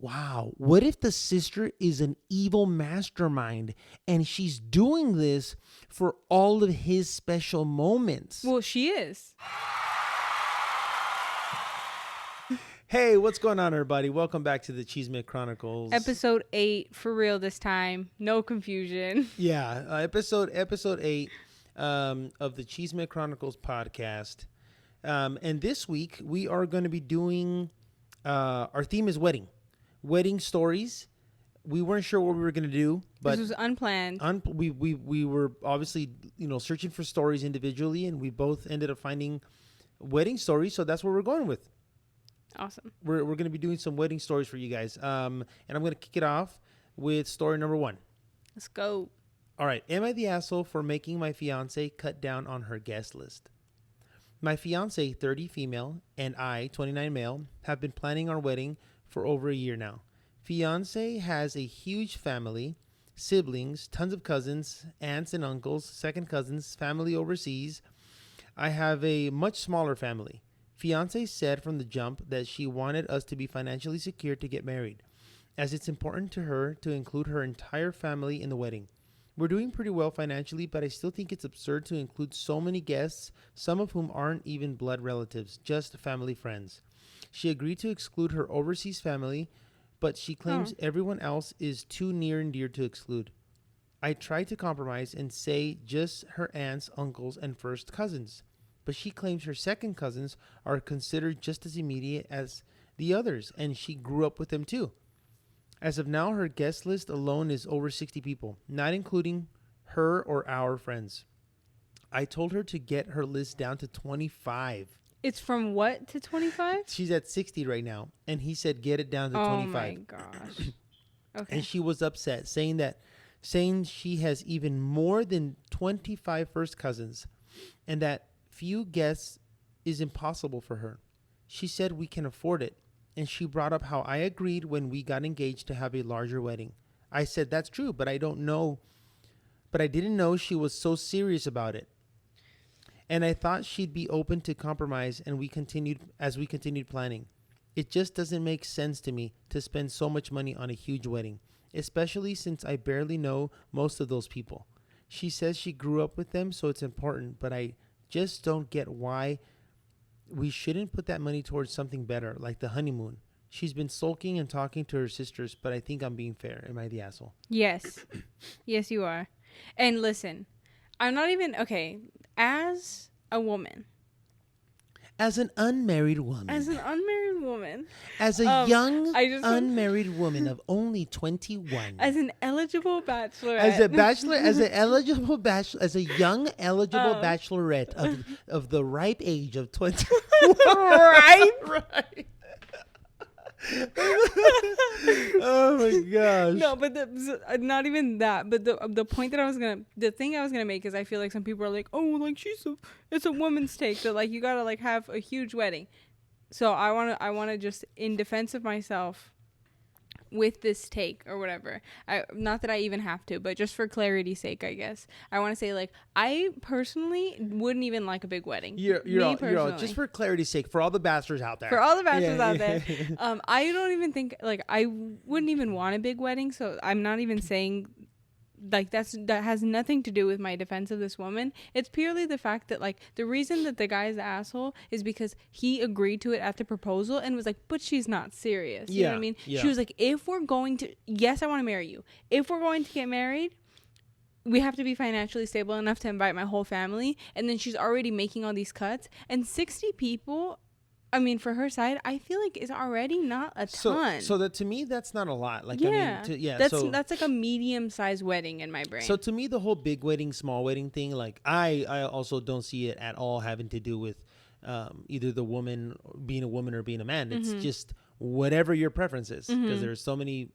wow, what if the sister is an evil mastermind and she's doing this for all of his special moments? Well, she is. Hey, what's going on, everybody? Welcome back to the Chisme Chronicles. Episode 8, for real this time. No confusion. Yeah, episode 8 of the Chisme Chronicles podcast. And this week, we are going to be doing, our theme is wedding stories. We weren't sure what we were going to do, but This was unplanned. we were obviously, searching for stories individually, and we both ended up finding wedding stories. So that's what we're going with. Awesome. We're going to be doing some wedding stories for you guys. And I'm going to kick it off with story number 1. Let's go. All right. Am I the asshole for making my fiance cut down on her guest list? My fiance, 30 female, and I, 29 male, have been planning our wedding for over a year now. Fiance has a huge family, siblings, tons of cousins, aunts and uncles, second cousins, family overseas. I have a much smaller family. Fiance said from the jump that she wanted us to be financially secure to get married, as it's important to her to include her entire family in the wedding. We're doing pretty well financially, but I still think it's absurd to include so many guests, some of whom aren't even blood relatives, just family friends. She agreed to exclude her overseas family, but she claims everyone else is too near and dear to exclude. I tried to compromise and say just her aunts, uncles, and first cousins, but she claims her second cousins are considered just as immediate as the others, and she grew up with them too. As of now, her guest list alone is over 60 people, not including her or our friends. I told her to get her list down to 25. It's from what to 25? She's at 60 right now, and he said get it down to 25. Oh my gosh. Okay. And she was upset, saying she has even more than 25 first cousins, and that few guests is impossible for her. She said we can afford it, and she brought up how I agreed when we got engaged to have a larger wedding. I said that's true, but I didn't know she was so serious about it. And I thought she'd be open to compromise, and we continued planning. It just doesn't make sense to me to spend so much money on a huge wedding, especially since I barely know most of those people. She says she grew up with them, so it's important, but I just don't get why we shouldn't put that money towards something better, like the honeymoon. She's been sulking and talking to her sisters, but I think I'm being fair. Am I the asshole? Yes. Yes, you are. And listen, I'm not even, okay, as a woman. As an unmarried woman. As a young, unmarried woman of only 21. As an eligible bachelorette. As a young eligible bachelorette of the ripe age of 20. Right? Right. Oh my gosh. No, but not even that. But the point that the thing I was gonna make is I feel like some people are like, oh, like it's a woman's take, so like you gotta like have a huge wedding. So I wanna just, in defense of myself, with this take or whatever, not that I even have to, but just for clarity's sake, I guess I want to say, like, I personally wouldn't even like a big wedding. You're all, just for clarity's sake, for all the basters out there, I don't even think, like, I wouldn't even want a big wedding, so I'm not even saying like that has nothing to do with my defense of this woman. It's purely the fact that, like, the reason that the guy is the asshole is because he agreed to it at the proposal and was like, but she's not serious. You know what I mean? Yeah. She was like, if we're going to, yes, I want to marry you. If we're going to get married, we have to be financially stable enough to invite my whole family. And then she's already making all these cuts. And 60 people, I mean, for her side, I feel like it's already not a ton. So that, to me, that's not a lot. Like, yeah, I mean, that's like a medium-sized wedding in my brain. So to me, the whole big wedding, small wedding thing, like, I also don't see it at all having to do with either the woman being a woman or being a man. It's just whatever your preference is, because there's so many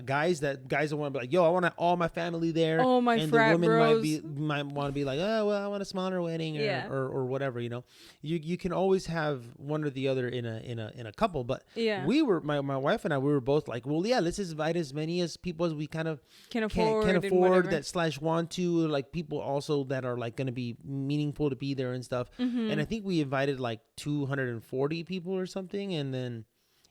guys that want to be like, yo, I want all my family there. Oh, my and frat the woman bros. might want to be like, oh, well, I want a smaller wedding, or whatever. You know, you can always have one or the other in a couple. But we were, my wife and I, we were both like, well, yeah, let's just invite as many as people as we kind of can afford that / want to, like, people also that are like going to be meaningful to be there and stuff. And I think we invited like 240 people or something, and then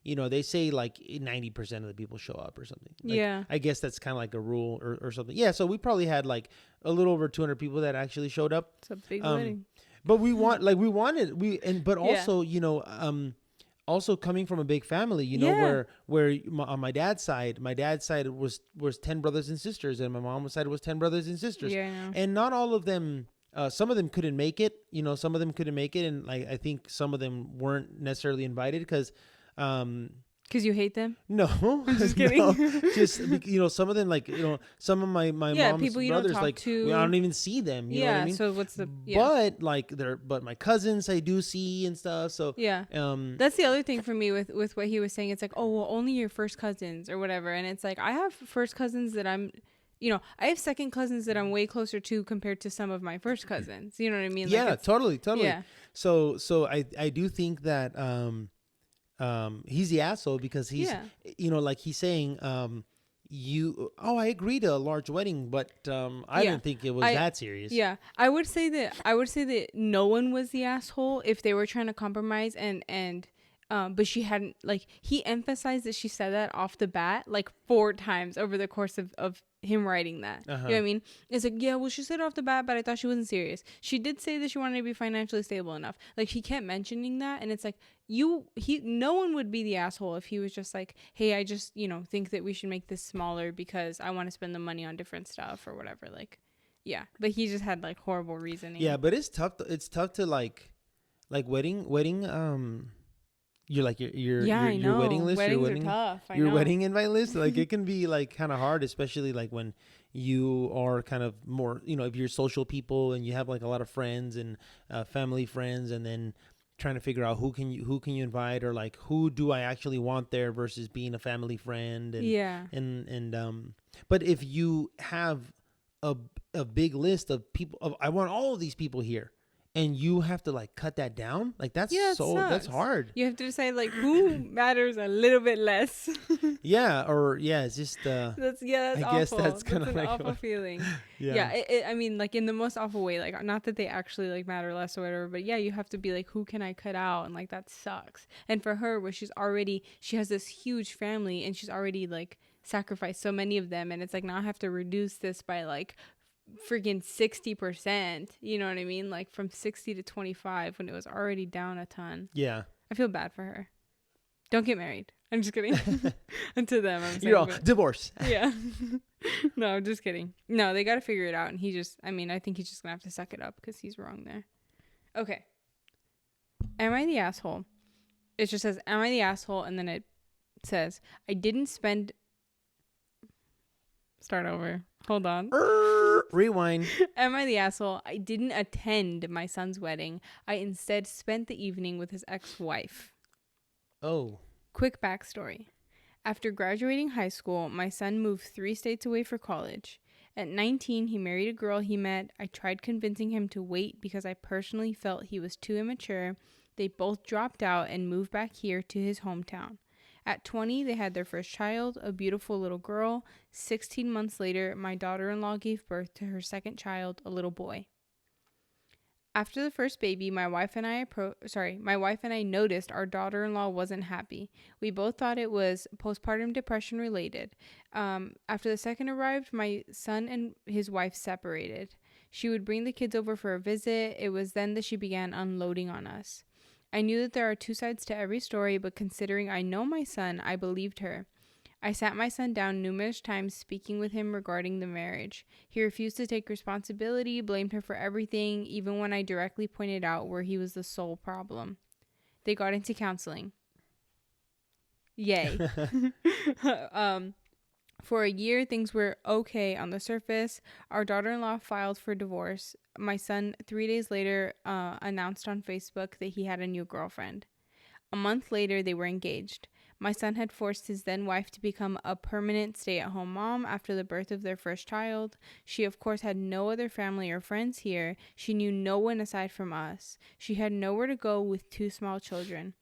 they say like 90% of the people show up or something. Like, yeah. I guess that's kind of like a rule or something. Yeah. So we probably had like a little over 200 people that actually showed up. It's a big wedding. But but Yeah. also, also coming from a big family, Yeah. where on my dad's side was 10 brothers and sisters, and my mom's side was 10 brothers and sisters. Yeah, I know. And not all of them, some of them couldn't make it, some of them couldn't make it. And like, I think some of them weren't necessarily invited because, Because you hate them? no, I'm just kidding. no, just some of them, like, some of my mom's people you don't brothers, talk like, to. I don't even see them. You know what I mean? So what's the... Yeah. But like but my cousins I do see and stuff. So Yeah. That's the other thing for me with what he was saying. It's like, oh, well, only your first cousins or whatever. And it's like, I have first cousins that I have second cousins that I'm way closer to compared to some of my first cousins. You know what I mean? Yeah, like totally. Yeah. So I do think that he's the asshole because he's like he's saying I agree to a large wedding, but I didn't think it was that serious. Yeah. I would say that no one was the asshole if they were trying to compromise and but she hadn't, like, he emphasized that she said that off the bat like 4 times over the course of him writing that. You know what I mean? It's like, yeah, well, she said it off the bat, but I thought she wasn't serious. She did say that she wanted to be financially stable enough. Like, he kept mentioning that, and it's like, no one would be the asshole if he was just like, hey, I just, think that we should make this smaller because I want to spend the money on different stuff or whatever. Like, yeah, but he just had like horrible reasoning. Yeah, but it's tough. It's tough to like wedding. You're like your wedding list. Weddings are tough. Your wedding invite list. Like, it can be like kind of hard, especially like when you are kind of more, if you're social people and you have like a lot of friends and family friends, and then trying to figure out who can you invite, or like who do I actually want there versus being a family friend. And, yeah. And but if you have a big list of people, I want all of these people here, and you have to like cut that down, like that's that's hard. You have to decide like who matters a little bit less. It's just that's I awful. Guess that's kind of an like awful feeling. Yeah. I mean, like, in the most awful way, like, not that they actually like matter less or whatever, but yeah, you have to be like, who can I cut out? And like, that sucks. And for her, where she has this huge family, and she's already like sacrificed so many of them, and it's like, now I have to reduce this by like freaking 60%, you know what I mean? Like, from 60 to 25 when it was already down a ton. Yeah. I feel bad for her. Don't get married. I'm just kidding. And to them, I'm saying, you're all divorce. Yeah. No, I'm just kidding. No, they got to figure it out. And I think he's just gonna have to suck it up because he's wrong there. Okay. Am I the asshole? It just says, am I the asshole? And then it says, I didn't spend... Start over. Hold on. Rewind. Am I the asshole? I didn't attend my son's wedding. I instead spent the evening with his ex-wife. Oh. Quick backstory. After graduating high school, my son moved 3 states away for college. At 19, he married a girl he met. I tried convincing him to wait because I personally felt he was too immature. They both dropped out and moved back here to his hometown. At 20, they had their first child, a beautiful little girl. 16 months later, my daughter-in-law gave birth to her second child, a little boy. After the first baby, my wife and I noticed our daughter-in-law wasn't happy. We both thought it was postpartum depression related. After the second arrived, my son and his wife separated. She would bring the kids over for a visit. It was then that she began unloading on us. I knew that there are 2 sides to every story, but considering I know my son, I believed her. I sat my son down numerous times speaking with him regarding the marriage. He refused to take responsibility, blamed her for everything, even when I directly pointed out where he was the sole problem. They got into counseling. Yay. For a year, things were okay on the surface. Our daughter-in-law filed for divorce. My son, 3 days later, announced on Facebook that he had a new girlfriend. A month later, they were engaged. My son had forced his then-wife to become a permanent stay-at-home mom after the birth of their first child. She, of course, had no other family or friends here. She knew no one aside from us. She had nowhere to go with 2 small children.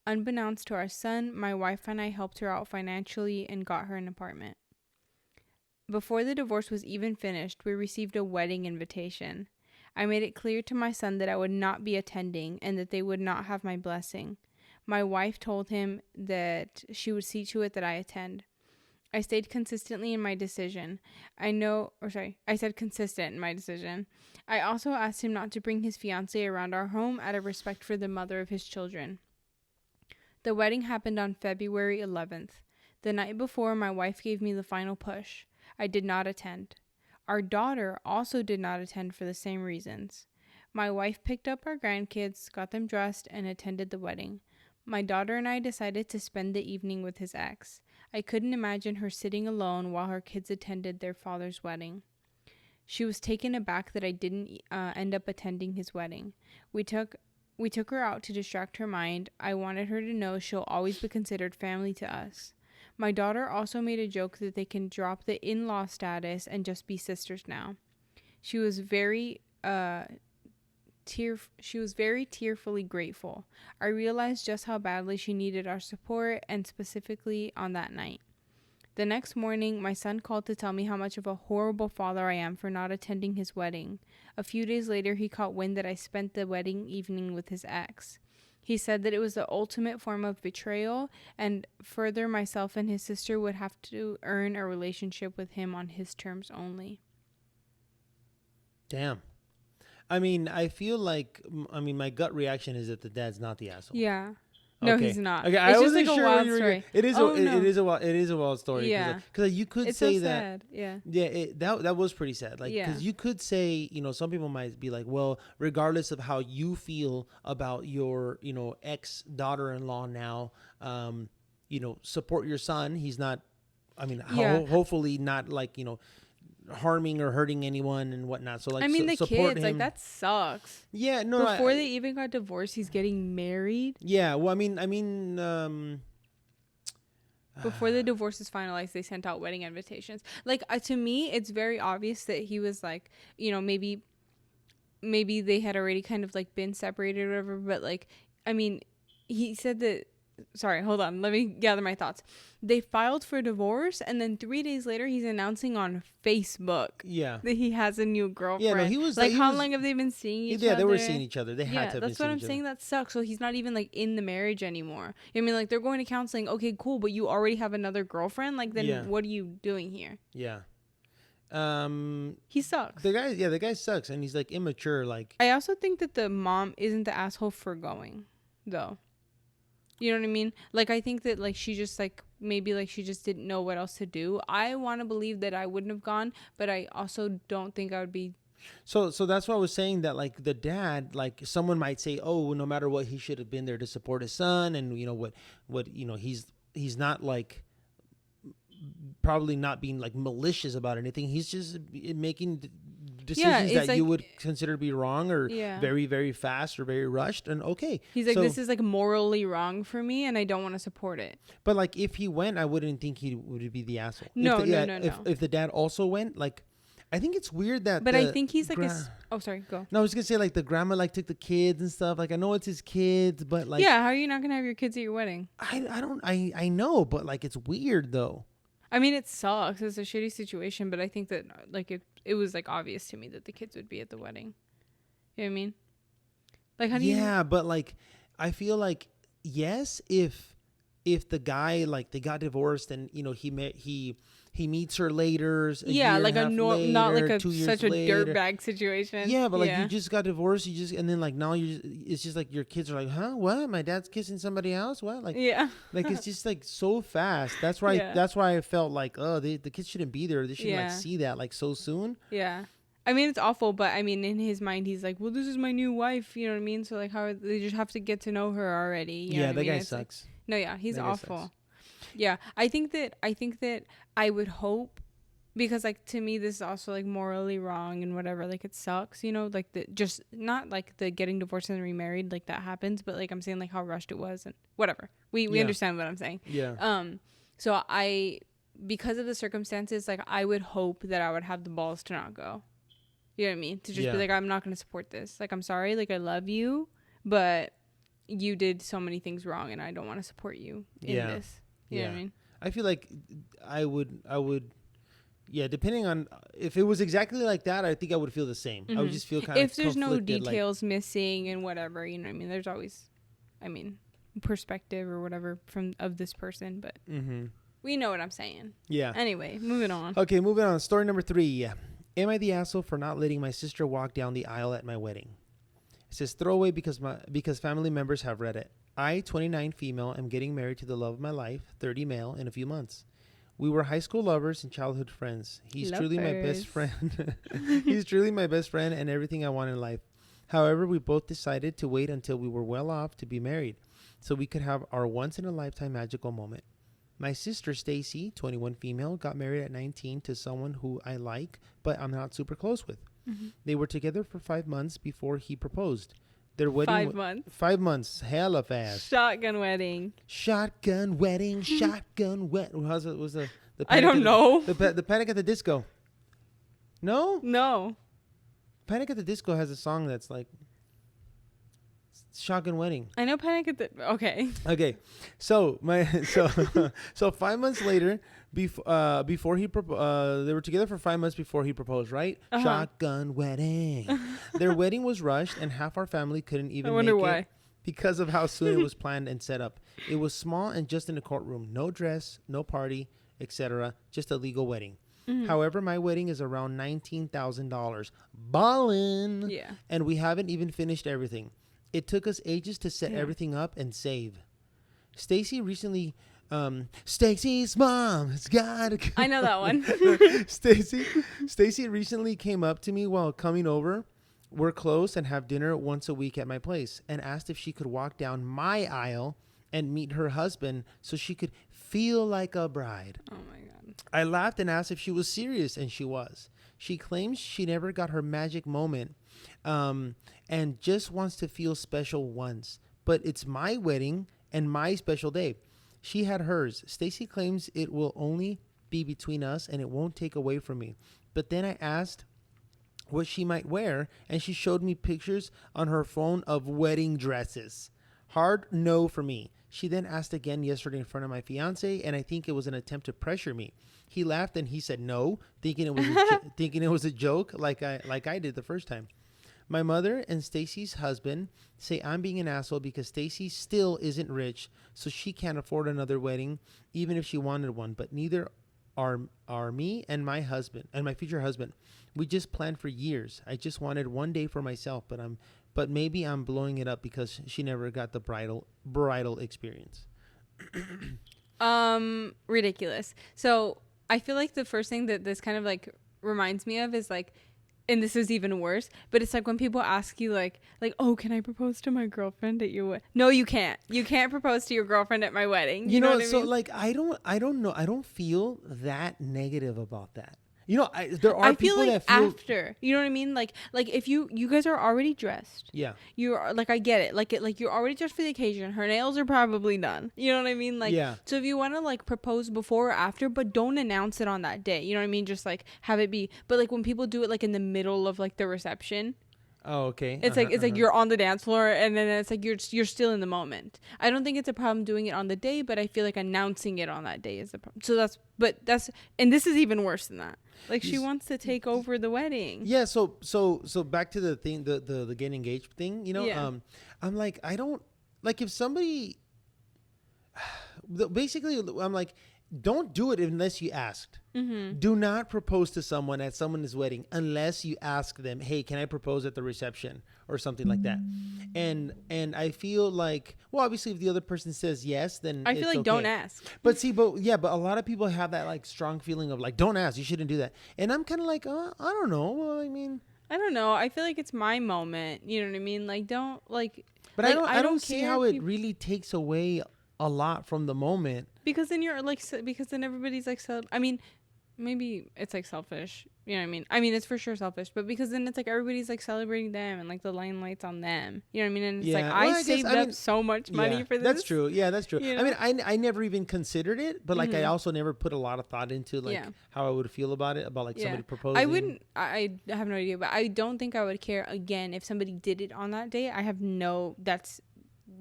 Unbeknownst to our son, my wife and I helped her out financially and got her an apartment. Before the divorce was even finished, we received a wedding invitation. I made it clear to my son that I would not be attending and that they would not have my blessing. My wife told him that she would see to it that I attend. I stayed consistently in my decision. I said consistent in my decision. I also asked him not to bring his fiancée around our home out of respect for the mother of his children. The wedding happened on February 11th. The night before, my wife gave me the final push. I did not attend. Our daughter also did not attend for the same reasons. My wife picked up our grandkids, got them dressed, and attended the wedding. My daughter and I decided to spend the evening with his ex. I couldn't imagine her sitting alone while her kids attended their father's wedding. She was taken aback that I didn't end up attending his wedding. We took her out to distract her mind. I wanted her to know she'll always be considered family to us. My daughter also made a joke that they can drop the in-law status and just be sisters now. She was very tearfully grateful. I realized just how badly she needed our support, and specifically on that night. The next morning, my son called to tell me how much of a horrible father I am for not attending his wedding. A few days later, he caught wind that I spent the wedding evening with his ex. He said that it was the ultimate form of betrayal, and further, myself and his sister would have to earn a relationship with him on his terms only. Damn. I mean, I feel like, my gut reaction is that the dad's not the asshole. Yeah. No, okay. He's not. Okay, It's I just wasn't like a sure wild you were story. It is. Oh, It is a wild. It is a wild story. Yeah. Because you could It's say so that. sad. Yeah. Yeah. That was pretty sad. Like, Yeah. because you could say, some people might be like, well, regardless of how you feel about your, ex daughter-in-law now, support your son. He's not. I mean, hopefully not like harming or hurting anyone and whatnot. So like, the support kids, him. like, that sucks. Yeah, no. Before they even got divorced, he's getting married. Yeah, well, Before the divorce is finalized, they sent out wedding invitations. Like, to me, it's very obvious that he was like, maybe they had already kind of like been separated or whatever. But like, he said that. Sorry, hold on. Let me gather my thoughts. They filed for divorce, and then 3 days later, he's announcing on Facebook that he has a new girlfriend. Yeah, no, he was like, he how was, long have they been seeing each other? Yeah, they were seeing each other. They had to have been that's what I'm saying. That sucks. So he's not even like in the marriage anymore. Like, they're going to counseling. Okay, cool, but you already have another girlfriend. Like, then what are you doing here? Yeah. He sucks. The guy sucks, and he's like immature. Like, I also think that the mom isn't the asshole for going, though. You know what I mean? Like, I think that, like, she just, like, maybe, like, she just didn't know what else to do. I want to believe that I wouldn't have gone, but I also don't think I would be. So that's why I was saying that, like, the dad, like, someone might say, oh, no matter what, he should have been there to support his son. And, he's not, like, probably not being, like, malicious about anything. He's just making decisions that like, you would consider to be wrong or very, very fast or very rushed. And okay. He's like, this is like morally wrong for me and I don't want to support it. But like, if he went, I wouldn't think he would be the asshole. No. If the dad also went, like, I think it's weird that. But I think he's like oh, sorry, go. No, I was gonna say, like, the grandma like took the kids and stuff. Like, I know it's his kids, but like, yeah, how are you not gonna have your kids at your wedding? I know, but like, it's weird though. I mean, it sucks. It's a shitty situation, but I think that like it was like obvious to me that the kids would be at the wedding. You know what I mean? Like, how do you? Yeah, but like, I feel like yes, if the guy, like, they got divorced and he meets her later. Like not like such a dirtbag situation. Yeah, but like, you just got divorced, and then like now it's just like your kids are like, huh, what? My dad's kissing somebody else? What? Like, like, it's just like so fast. That's why I felt like, oh, the kids shouldn't be there. They shouldn't like see that like so soon. Yeah. I mean, it's awful, but I mean, in his mind, he's like, well, this is my new wife. You know what I mean? So like, how they just have to get to know her already. You know what I mean? Guy sucks. Like, no, yeah, he's awful. Yeah, I think that I would hope, because like, to me, this is also like morally wrong and whatever. Like, it sucks, like just not like the getting divorced and remarried, like that happens, but like I'm saying, like how rushed it was and whatever. We understand what I'm saying. Yeah. So because of the circumstances, like I would hope that I would have the balls to not go. You know what I mean? To just be like, I'm not going to support this. Like, I'm sorry. Like, I love you, but you did so many things wrong and I don't want to support you in this. You know what I mean? I feel like I would, depending on if it was exactly like that, I think I would feel the same. I would just feel kind of if there's no details missing and whatever, you know what I mean? There's always, perspective or whatever of this person, but Mm-hmm. we know what I'm saying. Yeah. Anyway, moving on. Okay, moving on. Story number 3. Am I the asshole for not letting my sister walk down the aisle at my wedding? It says throwaway because family members have read it. I, 29 female, am getting married to the love of my life, 30 male, in a few months. We were high school lovers and childhood friends. He's truly my best friend. He's truly my best friend and everything I want in life. However, we both decided to wait until we were well off to be married so we could have our once-in-a-lifetime magical moment. My sister, Stacy, 21 female, got married at 19 to someone who I like, but I'm not super close with. Mm-hmm. They were together for 5 months before he proposed. Their wedding 5 months. 5 months, hella fast. Shotgun wedding. Shotgun wedding, shotgun wedding. How's it? Was the I don't know. The Panic at the Disco? No, No. Panic at the Disco has a song that's like shotgun wedding. I know Panic at the... Okay. Okay, so 5 months later, before he they were together for 5 months before he proposed, right? Uh-huh. Shotgun wedding. Their wedding was rushed, and half our family couldn't even I wonder make why. it because of how soon it was planned and set up. It was small and just in a courtroom, no dress, no party, etc. Just a legal wedding. Mm-hmm. However, my wedding is around $19,000. Ballin'. Yeah. And we haven't even finished everything. It took us ages to set everything up and save. Stacy recently, Stacy's mom has got. I know that one. Stacy recently came up to me while coming over. We're close and have dinner once a week at my place, and asked if she could walk down my aisle and meet her husband so she could feel like a bride. Oh my God. I laughed and asked if she was serious, and she was. She claims she never got her magic moment, and just wants to feel special once. But it's my wedding and my special day. She had hers. Stacy claims it will only be between us and it won't take away from me. But then I asked what she might wear, and she showed me pictures on her phone of wedding dresses. Hard no for me. She then asked again yesterday in front of my fiance, and I think it was an attempt to pressure me. He laughed and he said no, thinking it was a joke, like I did the first time. My mother and Stacy's husband say I'm being an asshole because Stacy still isn't rich, so she can't afford another wedding, even if she wanted one. But neither are me and my husband and my future husband. We just planned for years. I just wanted one day for myself, but maybe I'm blowing it up because she never got the bridal experience. Ridiculous. So I feel like the first thing that this kind of like reminds me of is like, and this is even worse, but it's like when people ask you like, oh, can I propose to my girlfriend at your wedding? No, you can't. You can't propose to your girlfriend at my wedding. You know what I mean? Like, I don't know. I don't feel that negative about that. You know, there are people like that feel after, you know what I mean? Like if you guys are already dressed. Yeah. You are like, I get it. Like you're already dressed for the occasion. Her nails are probably done. You know what I mean? Like, yeah. So if you want to like propose before or after, but don't announce it on that day. You know what I mean? Just like have it be, but like when people do it like in the middle of like the reception. Oh, okay. It's like you're on the dance floor and then it's like you're still in the moment. I don't think it's a problem doing it on the day, but I feel like announcing it on that day is the problem. So and this is even worse than that. Like she wants to take over the wedding. Yeah. So back to the thing, the getting engaged thing. You know, Yeah. I'm like, I don't like if somebody. Basically, I'm like, don't do it unless you asked. Mm-hmm. Do not propose to someone at someone's wedding unless you ask them, hey, can I propose at the reception or something like that? And I feel like, well, obviously if the other person says yes, then I feel like don't ask. But but a lot of people have that like strong feeling of like, don't ask, you shouldn't do that. And I'm kind of like, I don't know. Well, I mean, I don't know. I feel like it's my moment. You know what I mean? Like, don't like. But like, I don't see how it really takes away a lot from the moment. Because then you're like, because then everybody's like, I mean, maybe it's like selfish. You know what I mean? I mean, it's for sure selfish, but because then it's like everybody's like celebrating them and like the limelight's on them. You know what I mean? And it's like, I saved up so much money for this. That's true. Yeah, that's true. You know? I mean, I never even considered it, but like I also never put a lot of thought into like how I would feel about it, about like somebody proposing. I wouldn't, I have no idea, but I don't think I would care again if somebody did it on that day. I have that's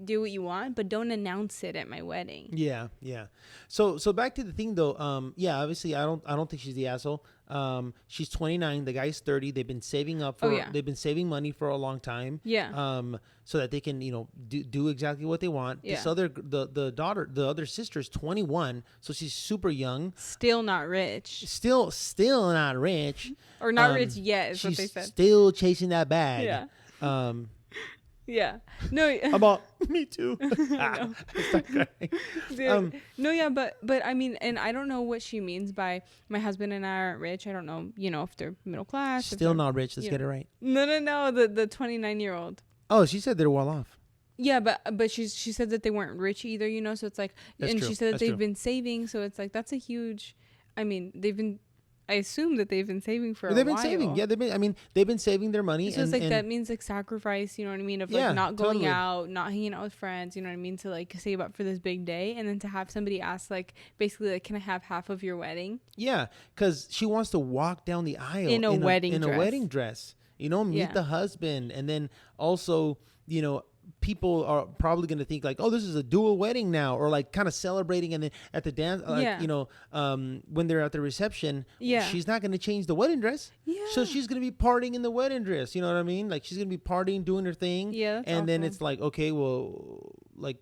do what you want, but don't announce it at my wedding. Yeah. So back to the thing though. Yeah, obviously I don't think she's the asshole. She's 29. The guy's 30. They've been saving up for. They've been saving money for a long time. Yeah. So that they can do exactly what they want. Yeah. This the other sister's 21, so she's super young. Still not rich. Still not rich. Or not rich yet, is she's what they said. Still chasing that bag. Yeah. Yeah. No. About me too. Dude, no, yeah, but I mean, and I don't know what she means by my husband and I aren't rich. I don't know, if they're middle class. Still not rich. Let's get it right. No. The 29-year-old. Oh, she said they're well off. Yeah, but she said that they weren't rich either, so it's like, that's and true. She said that that's they've true. been saving, so it's like that's a huge. I mean, I assume that they've been saving for a while. They've been saving. Yeah, they've been saving their money. So it's like that means like sacrifice, you know what I mean? Of like not going out, not hanging out with friends, you know what I mean? To like save up for this big day, and then to have somebody ask like basically like, can I have half of your wedding? Yeah, because she wants to walk down the aisle in a wedding dress. Meet the husband, and then also people are probably going to think like, oh, this is a dual wedding now, or like kind of celebrating, and then at the dance, when they're at the reception, she's not going to change the wedding dress. Yeah. So she's going to be partying in the wedding dress. You know what I mean? Like she's going to be partying, doing her thing. Yeah. That's and awful. then it's like, okay, well, like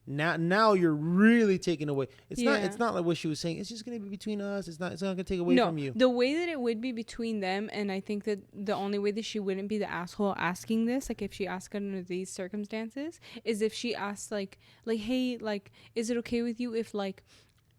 now you're really taking away. It's not like what she was saying. It's just going to be between us. It's not going to take away from you. The way that it would be between them, and I think that the only way that she wouldn't be the asshole asking this, like if she asked under these circumstances, is if she asked like, hey, like, is it okay with you if like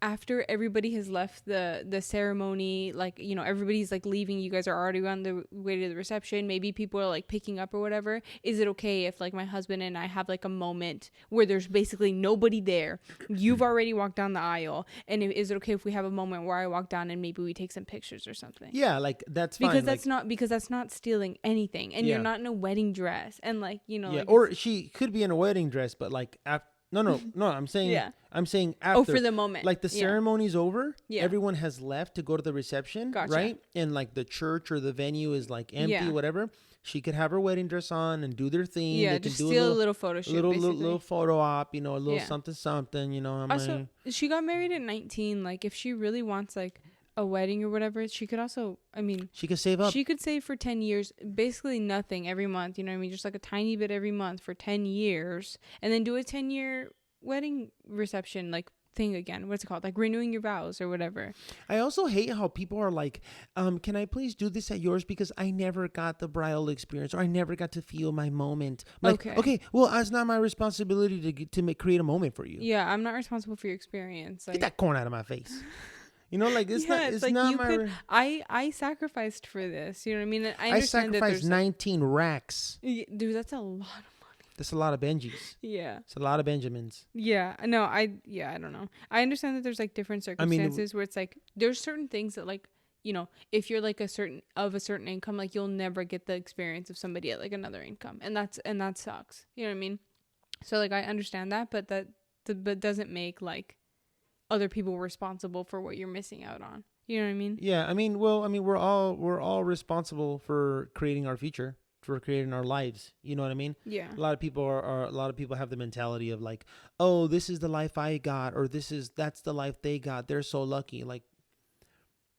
after everybody has left the ceremony, like, everybody's like leaving, you guys are already on the way to the reception, maybe people are like picking up or whatever, is it okay if like my husband and I have like a moment where there's basically nobody there, you've already walked down the aisle, and is it okay if we have a moment where I walk down and maybe we take some pictures or something? Yeah, like that's fine. Because that's not stealing anything, and you're not in a wedding dress, and like, like, or she could be in a wedding dress, but like after. No. I'm saying. I'm saying after. Oh, for the moment. Like the ceremony's over. Yeah. Everyone has left to go to the reception. Gotcha. Right. And like the church or the venue is like empty, whatever. She could have her wedding dress on and do their thing. Yeah. They Just can do steal a little photo shoot. Little photo op. A little something. Also, she got married at 19. Like, if she really wants like a wedding or whatever, she could also, she could save up. She could save for 10 years, basically nothing every month, just like a tiny bit every month for 10 years, and then do a 10-year wedding reception, like, thing again. What's it called? Like renewing your vows or whatever. I also hate how people are like, can I please do this at yours because I never got the bridal experience, or I never got to feel my moment. Like, okay, well, it's not my responsibility to create a moment for you. Yeah, I'm not responsible for your experience. Like, get that corn out of my face. Like it's not. It's like not my. I sacrificed for this. You know what I mean? I sacrificed 19 racks. Dude, that's a lot of money. That's a lot of Benjis. Yeah. It's a lot of Benjamins. Yeah. No, I don't know. I understand that there's like different circumstances where it's like there's certain things that like, if you're like a certain income, like you'll never get the experience of somebody at like another income, and that sucks. You know what I mean? So like I understand that, but that doesn't make like other people responsible for what you're missing out on. You know what I mean? Yeah. We're all responsible for creating our future, for creating our lives. You know what I mean? Yeah. A lot of people have the mentality of like, oh, this is the life I got, or that's the life they got. They're so lucky. Like,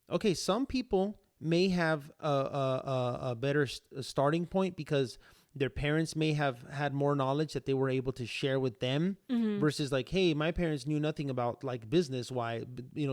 okay, some people may have a better starting point because their parents may have had more knowledge that they were able to share with them, versus like, hey, my parents knew nothing about like business. Why,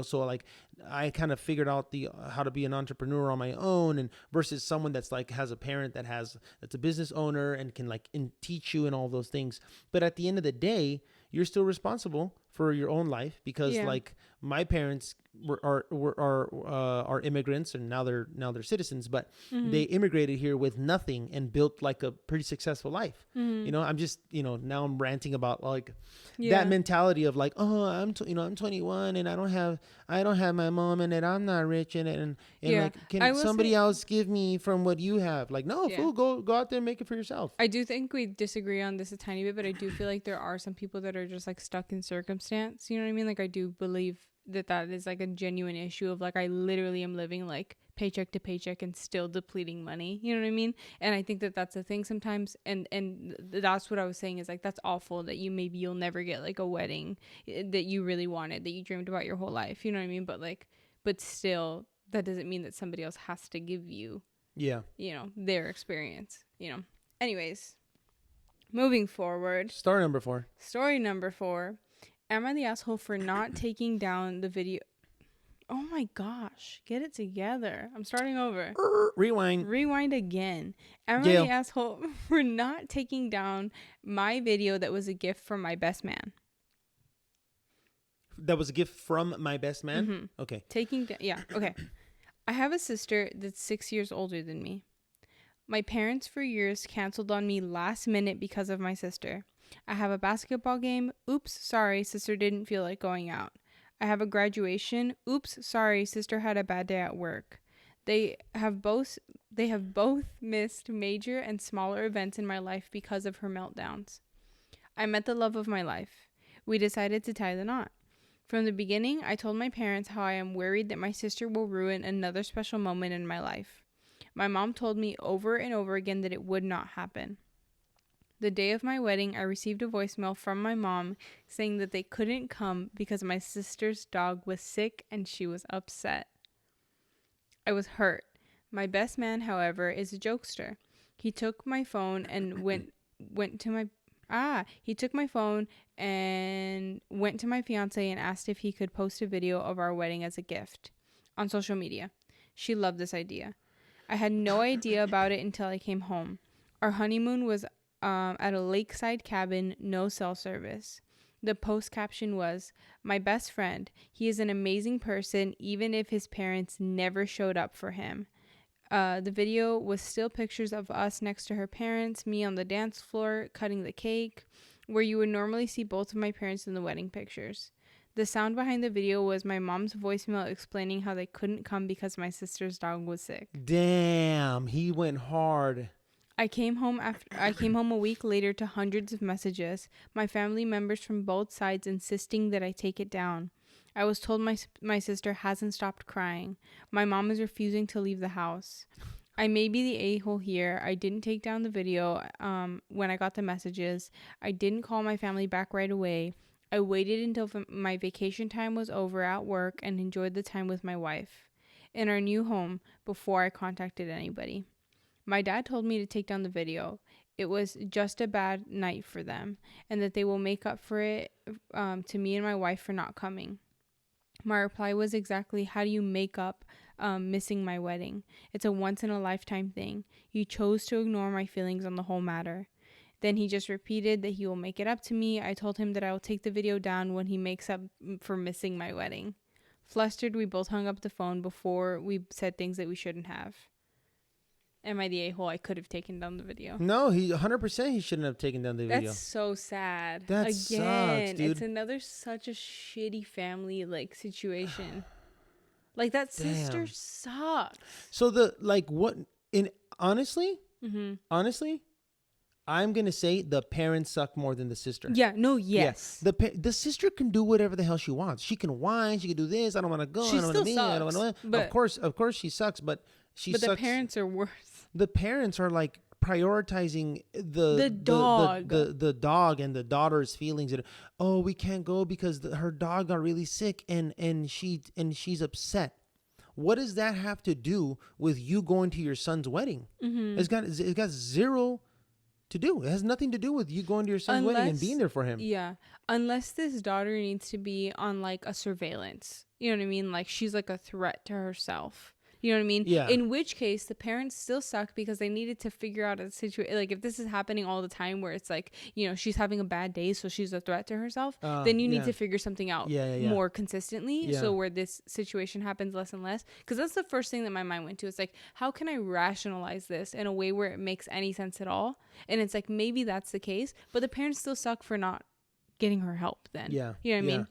so like I kind of figured out how to be an entrepreneur on my own, and versus someone that's like has a parent that's a business owner and can like teach you and all those things. But at the end of the day, you're still responsible for your own life because like my parents are immigrants, and now they're citizens, but they immigrated here with nothing and built like a pretty successful life. I'm just now I'm ranting about like that mentality of like, oh, I'm 21 and I don't have my mom in it, I'm not rich in it, and like, can somebody else give me from what you have? Like, no, fool, go out there and make it for yourself. I do think we disagree on this a tiny bit, but I do feel like there are some people that are just like stuck in circumstance. You know what I mean? Like I do believe that is like a genuine issue of like I literally am living like paycheck to paycheck and still depleting money. You know what I mean? And I think that that's a thing sometimes. And that's what I was saying is like, that's awful that you'll never get like a wedding that you really wanted, that you dreamed about your whole life. You know what I mean? But still, that doesn't mean that somebody else has to give you, their experience, Anyways, moving forward. Story number 4. Am I the asshole for not taking down the video? Oh my gosh. Get it together. I'm starting over. Rewind again. Am I the asshole for not taking down my video that was a gift from my best man? That was a gift from my best man? Mm-hmm. Okay. Okay. I have a sister that's 6 years older than me. My parents for years canceled on me last minute because of my sister. I have a basketball game. Oops, sorry, sister didn't feel like going out. I have a graduation. Oops, sorry, sister had a bad day at work. They have both missed major and smaller events in my life because of her meltdowns. I met the love of my life. We decided to tie the knot. From the beginning, I told my parents how I am worried that my sister will ruin another special moment in my life. My mom told me over and over again that it would not happen. The day of my wedding, I received a voicemail from my mom saying that they couldn't come because my sister's dog was sick and she was upset. I was hurt. My best man, however, is a jokester. He took my phone and went to my fiance and asked if he could post a video of our wedding as a gift on social media. She loved this idea. I had no idea about it until I came home. Our honeymoon was at a lakeside cabin, no cell service. The post caption was, "My best friend. He is an amazing person, even if his parents never showed up for him." The video was still pictures of us next to her parents, me on the dance floor, cutting the cake, where you would normally see both of my parents in the wedding pictures. The sound behind the video was my mom's voicemail explaining how they couldn't come because my sister's dog was sick. Damn, he went hard. I came home a week later to hundreds of messages, my family members from both sides insisting that I take it down. I was told my sister hasn't stopped crying. My mom is refusing to leave the house. I may be the a-hole here. I didn't take down the video when I got the messages. I didn't call my family back right away. I waited until my vacation time was over at work and enjoyed the time with my wife in our new home before I contacted anybody. My dad told me to take down the video. It was just a bad night for them and that they will make up for it to me and my wife for not coming. My reply was exactly, how do you make up missing my wedding? It's a once-in-a-lifetime thing. You chose to ignore my feelings on the whole matter. Then he just repeated that he will make it up to me. I told him that I will take the video down when he makes up for missing my wedding. Flustered, we both hung up the phone before we said things that we shouldn't have. Am I the a-hole? I could have taken down the video. No, 100% he shouldn't have taken down the video. That's so sad. That sucks, dude. It's another such a shitty family situation. Like that sister sucks. So honestly, I'm going to say the parents suck more than the sister. Yeah, no, yes. Yeah. The sister can do whatever the hell she wants. She can whine, she can do this, I don't want to go, I don't want to be, I don't want to. Of course she sucks, but the parents are worse. The parents are like prioritizing the dog and the daughter's feelings. Oh, we can't go because her dog got really sick and she's upset. What does that have to do with you going to your son's wedding? Mm-hmm. It's got zero to do. It has nothing to do with you going to your son's wedding and being there for him. Yeah, unless this daughter needs to be on like a surveillance. You know what I mean? Like she's like a threat to herself. You know what I mean? Yeah. In which case, the parents still suck because they needed to figure out a situation. Like, if this is happening all the time where it's like, she's having a bad day, so she's a threat to herself, then you need to figure something out more consistently. Yeah. So where this situation happens less and less. Because that's the first thing that my mind went to. It's like, how can I rationalize this in a way where it makes any sense at all? And it's like, maybe that's the case, but the parents still suck for not getting her help then. Yeah. You know what I mean?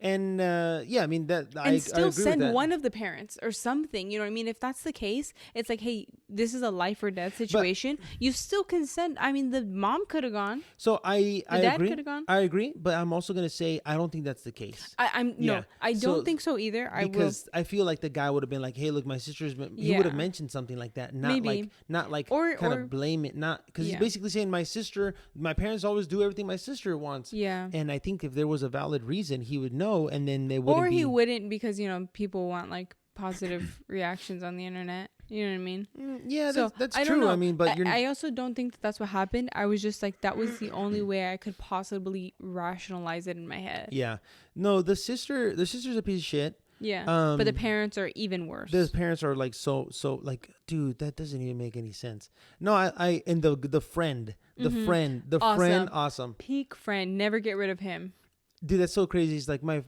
And yeah, I mean that. And I agree still with send that. one of the parents or something. You know what I mean? If that's the case, it's like, hey, this is a life or death situation. You still can send. I mean, the mom could have gone. So I dad agree. could have gone. I agree, but I'm also gonna say I don't think that's the case. No, I don't think so either. Because I feel like the guy would have been like, "Hey, look, my sister's." He would have mentioned something like that, not like or kind of blame it, not because he's basically saying my parents always do everything my sister wants. Yeah, and I think if there was a valid reason, he would know, and then they wouldn't. Or he wouldn't because people want like positive reactions on the internet. You know what I mean? Yeah, so, that's true. I mean, but I also don't think that's what happened. I was just like, that was the only way I could possibly rationalize it in my head. Yeah. No, the sister's a piece of shit. Yeah. But the parents are even worse. The parents are like so like, dude, that doesn't even make any sense. No, I and the friend, friend, awesome. Peak friend. Never get rid of him. Dude, that's so crazy. He's like my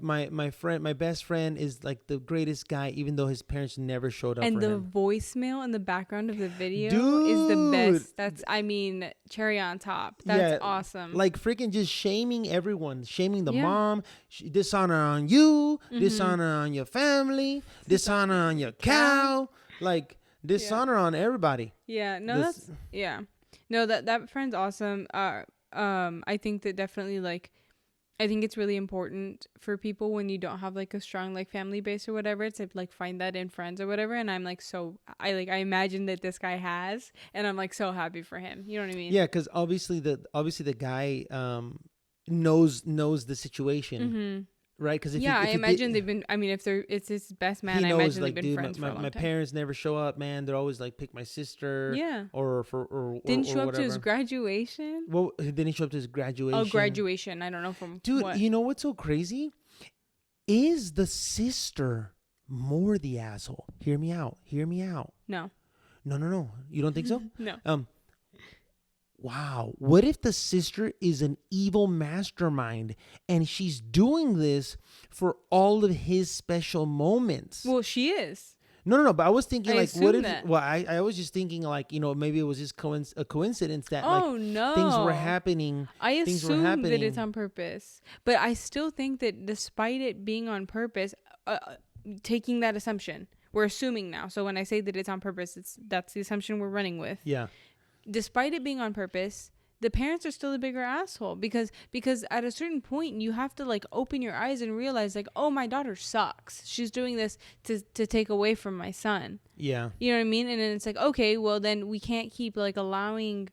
friend, my best friend is like the greatest guy, even though his parents never showed up. And for the him. voicemail in the background of the video is Dude. the best. That's, cherry on top. That's awesome. Like freaking just shaming everyone, shaming the mom, dishonor on you, dishonor on your family, dishonor on your cow, like dishonor on everybody. Yeah, no, no, that friend's awesome. I think that definitely I think it's really important for people when you don't have like a strong like family base or whatever, to like find that in friends or whatever. And I'm like, I imagine that this guy has, and I'm like so happy for him. You know what I mean? Yeah, because obviously the guy knows the situation, right? Because I imagine they've been. I mean, if it's his best man, I imagine they've been friends for a long time. My parents never show up, man. They're always like pick my sister, or didn't show up whatever. to his graduation. Well, didn't he show up to his graduation? Oh, graduation. I don't know from dude. What? You know what's so crazy? Is the sister more the asshole? Hear me out. No. You don't think so? No. Wow. What if the sister is an evil mastermind and she's doing this for all of his special moments? Well, she is. No. But I was thinking what if? That. Well, I was just thinking maybe it was just a coincidence that no, things were happening. I assume that it's on purpose, but I still think that despite it being on purpose, taking that assumption, we're assuming now. So when I say that it's on purpose, that's the assumption we're running with. Yeah. Despite it being on purpose, the parents are still the bigger asshole because at a certain point you have to like open your eyes and realize like, oh, my daughter sucks. She's doing this to take away from my son. Yeah. You know what I mean? And then it's like, okay, well then we can't keep like allowing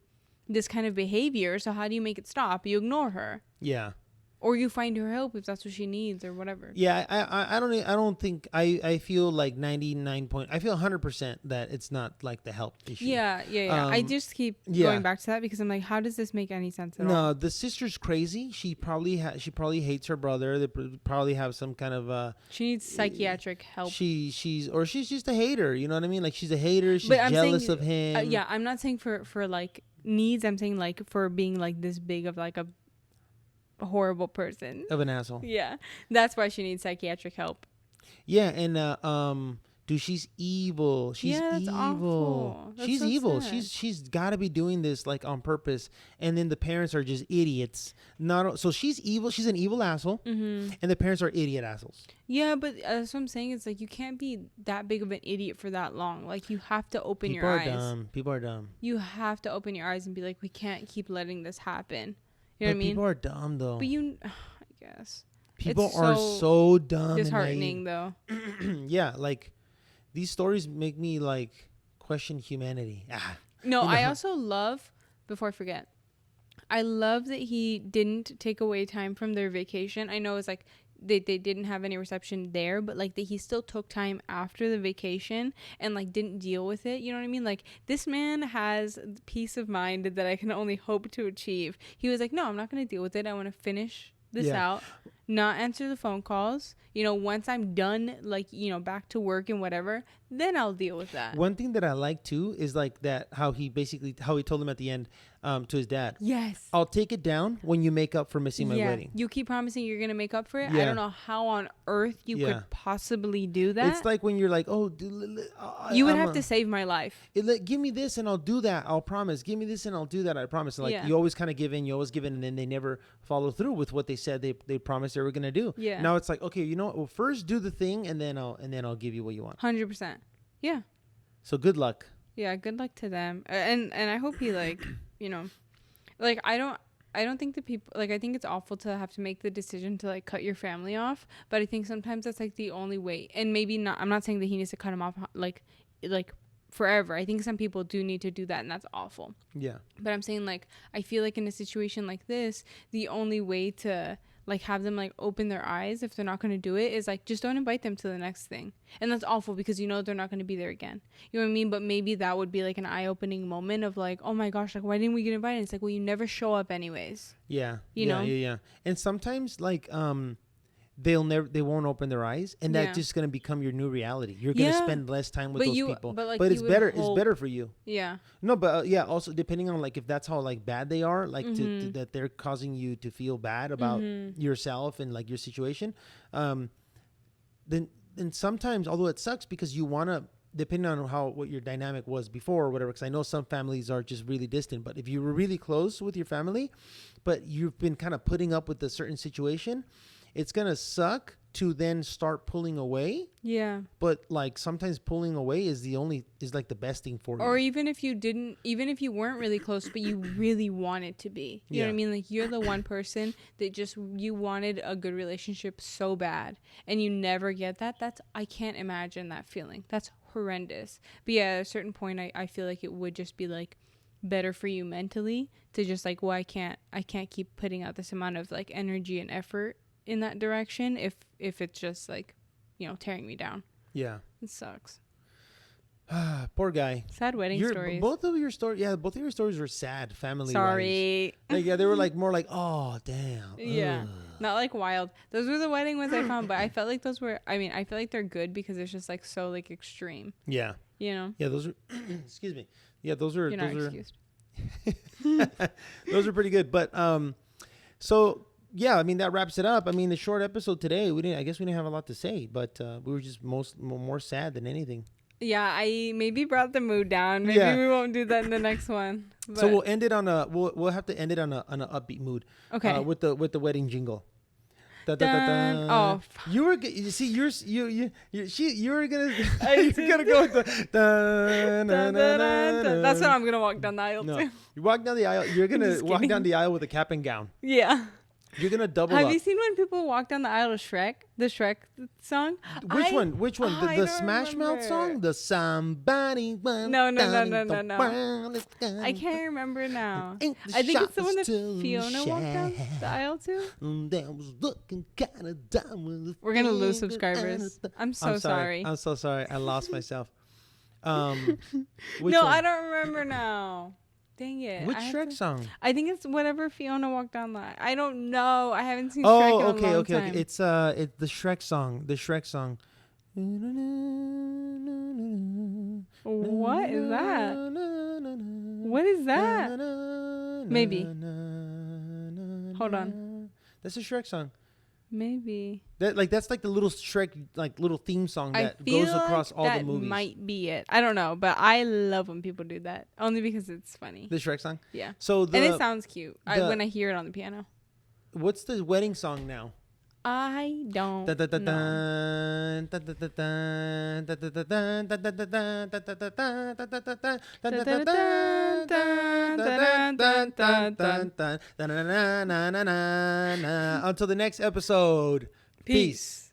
this kind of behavior. So how do you make it stop? You ignore her. Yeah. Or you find her help if that's what she needs or whatever. Yeah, I don't think I feel like 100% that it's not like the help issue. Yeah. I just keep going back to that because I'm like, how does this make any sense at all? No, the sister's crazy. She probably hates her brother. They probably have some kind of she needs psychiatric help. She's just a hater. You know what I mean? Like she's a hater. She's jealous of him. Yeah, I'm not saying for like needs. I'm saying like for being like this big of like a horrible person, of an asshole. Yeah, that's why she needs psychiatric help. Yeah, and dude, she's evil. She's that's evil. Awful. That's she's so evil. Sad. She's got to be doing this like on purpose, and then the parents are just idiots. So she's evil. She's an evil asshole, and the parents are idiot assholes. Yeah, but that's what I'm saying. It's like you can't be that big of an idiot for that long. Like you have to open your eyes. People are dumb. You have to open your eyes and be like, we can't keep letting this happen. You know what I mean? People are dumb though. But I guess people are so dumb. Disheartening though. Yeah, like these stories make me like question humanity. No, I also love. Before I forget, I love that he didn't take away time from their vacation. I know it's like they didn't have any reception there, but like that he still took time after the vacation and like didn't deal with it. You know what I mean? Like this man has peace of mind that I can only hope to achieve. He was like, no, I'm not going to deal with it. I want to finish this out, not answer the phone calls. Once I'm done, like, back to work and whatever, then I'll deal with that. One thing that I like too is like that how he told him at the end to his dad. Yes. I'll take it down when you make up for missing my wedding. You keep promising you're going to make up for it. Yeah. I don't know how on earth you could possibly do that. It's like when you're like, oh, you would have to save my life. Give me this and I'll do that. I'll promise. Give me this and I'll do that. I promise. Like you always kind of give in, and then they never follow through with what they said they promised they were gonna do. Yeah. Now it's like, okay, you know what? Well, first do the thing, and then I'll give you what you want. 100%. Yeah. So good luck. Yeah. Good luck to them. And I hope he like, like I don't think the people like I think it's awful to have to make the decision to like cut your family off, but I think sometimes that's like the only way. And maybe not. I'm not saying that he needs to cut him off like forever. I think some people do need to do that, and that's awful. Yeah. But I'm saying like I feel like in a situation like this, the only way to like have them like open their eyes if they're not going to do it is like just don't invite them to the next thing. And that's awful because they're not going to be there again. You know what I mean? But maybe that would be like an eye-opening moment of like, oh my gosh, like why didn't we get invited? It's like, well, you never show up anyways. Yeah. You know? Yeah. And sometimes like they won't open their eyes, and that's just gonna become your new reality. You're gonna spend less time with those people. But it's better. It's better for you. Yeah. No, but also depending on like if that's how like bad they are, like that they're causing you to feel bad about yourself and like your situation, then sometimes, although it sucks because you wanna, depending on what your dynamic was before or whatever, because I know some families are just really distant, but if you were really close with your family, but you've been kind of putting up with a certain situation, it's gonna suck to then start pulling away. Yeah. But like sometimes pulling away is like the best thing for you. Or even if you weren't really close, but you really wanted to be. You know what I mean? Like you're the one person that just you wanted a good relationship so bad, and you never get that. I can't imagine that feeling. That's horrendous. But yeah, at a certain point, I feel like it would just be like better for you mentally to just like, well, I can't keep putting out this amount of like energy and effort in that direction if it's just like tearing me down. Yeah, it sucks. Poor guy. Sad wedding stories. Both of your stories were sad family. Sorry. Like, yeah, they were like more like, oh damn. Yeah. Ugh. Not like wild. Those were the wedding ones I found, but I felt like those were, I feel like they're good because it's just like so like extreme. Yeah. Yeah, those are excuse me. Yeah, those are You're not excused. Those are pretty good. But so yeah, I mean that wraps it up. I mean the short episode today, I guess we didn't have a lot to say, but we were just more sad than anything. Yeah, I maybe brought the mood down. Maybe we won't do that in the next one. But. So we'll end it on we'll have to end it on an upbeat mood. Okay. With the wedding jingle. Da, da, da, da. Oh, you were gonna go with the. That's what I'm gonna walk down the aisle to. You walk down the aisle. You're gonna walk down the aisle with a cap and gown. Yeah. You're gonna double up. Have you seen when people walk down the aisle to Shrek? The Shrek song? Which one? The Smash Mouth song? The somebody. No. I can't remember now. I think it's the one that Fiona walked down the aisle to. We're gonna lose subscribers. I'm so sorry. I'm so sorry. I lost myself. I don't remember now. Dang it. Which Shrek song? I think it's whatever Fiona walked down the. I don't know. I haven't seen Shrek in a long time. It's the Shrek song. The Shrek song. What is that? What is that? Maybe. Hold on. That's a Shrek song. Maybe. That's like the little Shrek little theme song that goes across all the movies. That might be it. I don't know, but I love when people do that only because it's funny. The Shrek song? Yeah. So and it sounds cute when I hear it on the piano. What's the wedding song now? I don't know. Until the next episode. Peace.